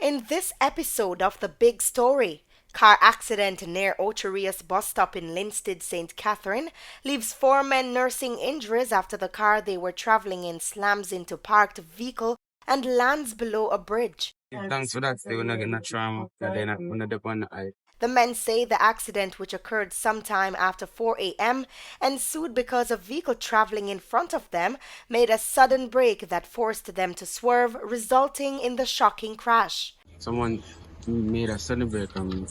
In this episode of The Big Story, car accident near Ocherius bus stop in Linstead, St. Catherine, leaves four men nursing injuries after the car they were traveling in slams into parked vehicle and lands below a bridge. Thanks for that. They will not get no trauma. And then I'm gonna dip on the eye. The men say the accident, which occurred sometime after 4 a.m., ensued because a vehicle traveling in front of them made a sudden brake that forced them to swerve, resulting in the shocking crash. Someone made a sudden break and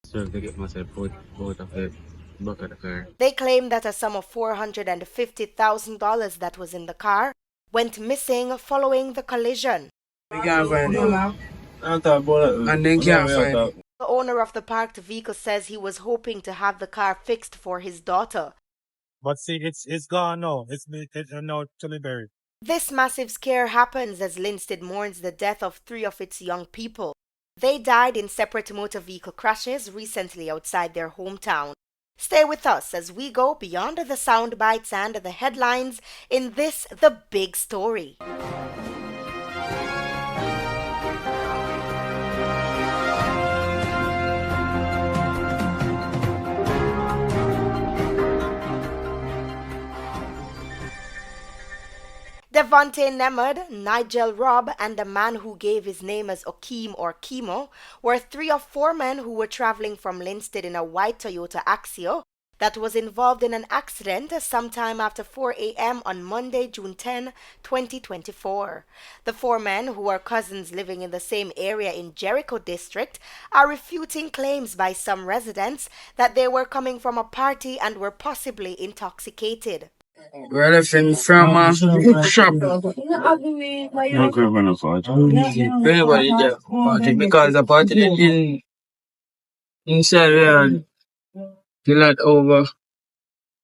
served to get myself both of the back of the car. They claim that a sum of $450,000 that was in the car went missing following the collision. They can't find it. And they can't find it. The owner of the parked vehicle says he was hoping to have the car fixed for his daughter. But see, it's gone now. It's now to be buried. This massive scare happens as Linstead mourns the death of three of its young people. They died in separate motor vehicle crashes recently outside their hometown. Stay with us as we go beyond the sound bites and the headlines in this The Big Story. Devontae Nemad, Nigel Robb, and the man who gave his name as Okeem or Chemo were three of four men who were traveling from Linstead in a white Toyota Axio that was involved in an accident sometime after 4 a.m. on Monday, June 10, 2024. The four men, who are cousins living in the same area in Jericho District, are refuting claims by some residents that they were coming from a party and were possibly intoxicated. We're left from a shop. Everybody there party because the party in inside there till that over.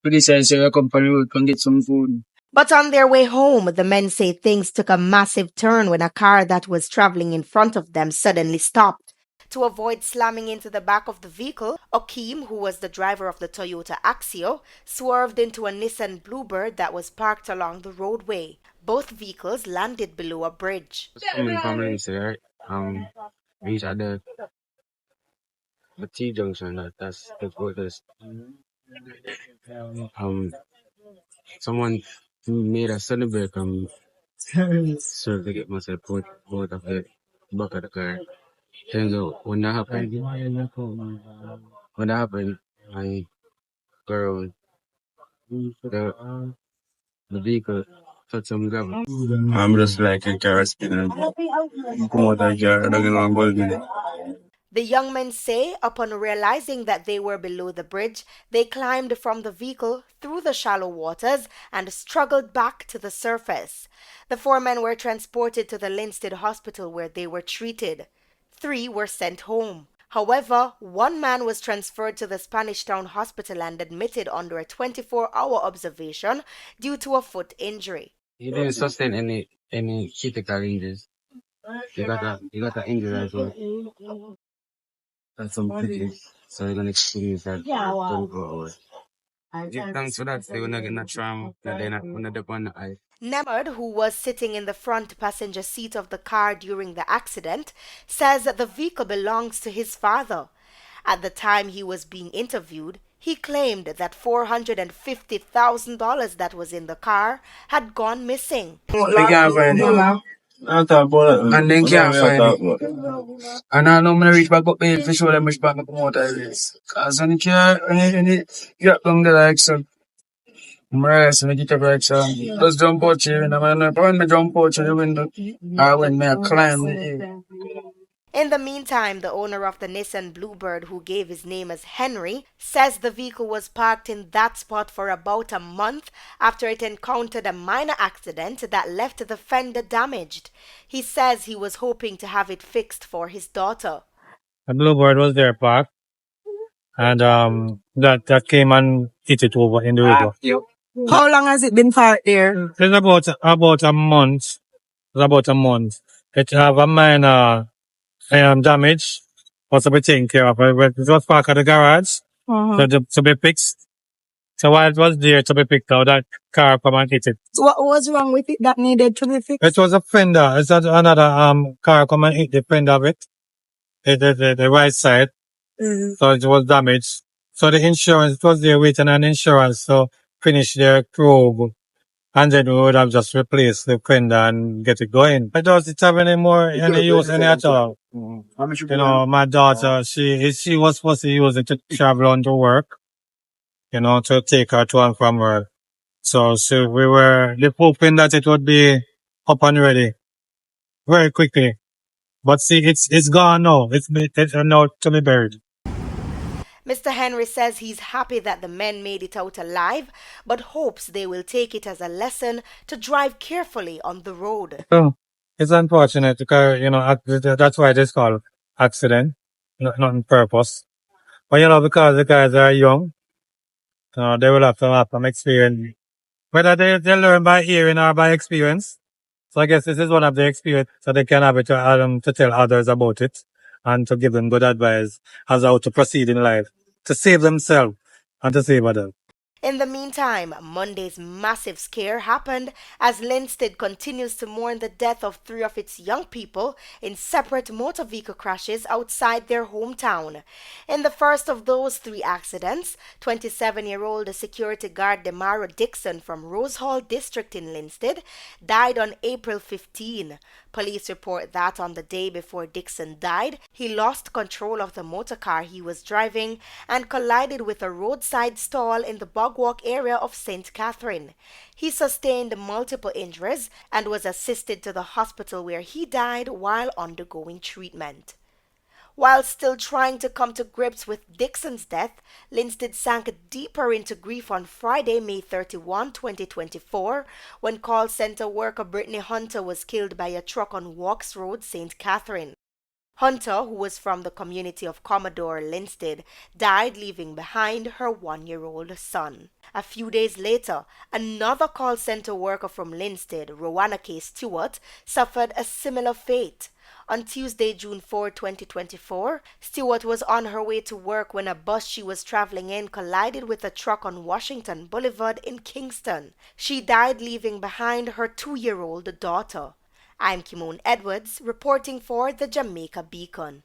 Police say a company road can get some food. But on their way home, the men say things took a massive turn when a car that was traveling in front of them suddenly stopped. To avoid slamming into the back of the vehicle, Okeem, who was the driver of the Toyota Axio, swerved into a Nissan Bluebird that was parked along the roadway. Both vehicles landed below a bridge. Coming from Linstead, right? Reach at the T junction. That's what this. Someone made a sudden break and served to get myself both of the back of the car. Turns out when that happened, my girl, the vehicle touched some gravel. I'm just like a car spinner. Come out of car, I'm gonna go with it. The young men say upon realizing that they were below the bridge, they climbed from the vehicle through the shallow waters and struggled back to the surface. The four men were transported to the Linstead hospital where they were treated. Three were sent home. However, one man was transferred to the Spanish Town Hospital and admitted under a 24-hour observation due to a foot injury. He didn't sustain any critical injuries. He got an injury as well. That's some pity. So you're gonna experience that 24 hours. Give thanks for that. They will not get no trauma. And then I'm gonna dip on the eye. Nemad, who was sitting in the front passenger seat of the car during the accident, says that the vehicle belongs to his father. At the time he was being interviewed, he claimed that $450,000 that was in the car had gone missing. They can't find it. And then can't find it. And I know I'm gonna reach back up there to show them which back up the motor is. Cause when you can't, when you get down there like so, I'm when you get up like so, just jump out here, and when I jump out through the window, or when I climb the hill. In the meantime, the owner of the Nissan Bluebird, who gave his name as Henry, says the vehicle was parked in that spot for about a month after it encountered a minor accident that left the fender damaged. He says he was hoping to have it fixed for his daughter. The Bluebird was there parked, and that came and hit it over in the river. How long has it been parked there? It's about a month. It's about a month. It have a minor damage, possibly taken care of. It was parked at the garage, so to be fixed. So while it was there to be picked out, that car come and hit it. So what was wrong with it that needed to be fixed? It was a fender. It's another car come and hit the fender of it, the right side. So it was damaged. So the insurance, it was there waiting on insurance, so finish their probe. And then we would have just replaced the fender and get it going. I don't have any more, any use any at all. You know, my daughter, she was supposed to use it to travel on to work, you know, to take her to and from work. So we were hoping that it would be up and ready very quickly. But see, it's gone now. It's now to be buried. Mr. Henry says he's happy that the men made it out alive, but hopes they will take it as a lesson to drive carefully on the road. So it's unfortunate because, you know, that's why it's called accident, not on purpose. But, you know, because the guys are young, they will have some experience. Whether they learn by hearing or by experience. So I guess this is one of the experience, so they can have it to tell others about it and to give them good advice as how to proceed in life, to save themselves and to save others. In the meantime, Monday's massive scare happened as Linstead continues to mourn the death of three of its young people in separate motor vehicle crashes outside their hometown. In the first of those three accidents, 27-year-old security guard Demaro Dixon from Rose Hall District in Linstead died on April 15. Police report that on the day before Dixon died, he lost control of the motor car he was driving and collided with a roadside stall in the Bogwalk area of St. Catherine. He sustained multiple injuries and was assisted to the hospital where he died while undergoing treatment. While still trying to come to grips with Dixon's death, Linstead sank deeper into grief on Friday, May 31, 2024, when call center worker Brittany Hunter was killed by a truck on Walks Road, St. Catherine. Hunter, who was from the community of Commodore Linstead, died leaving behind her 1-year-old son. A few days later, another call center worker from Linstead, Rowana K. Stewart, suffered a similar fate. On Tuesday, June 4, 2024, Stewart was on her way to work when a bus she was traveling in collided with a truck on Washington Boulevard in Kingston. She died leaving behind her 2-year-old daughter. I'm Kimone Edwards, reporting for the Jamaica Beacon.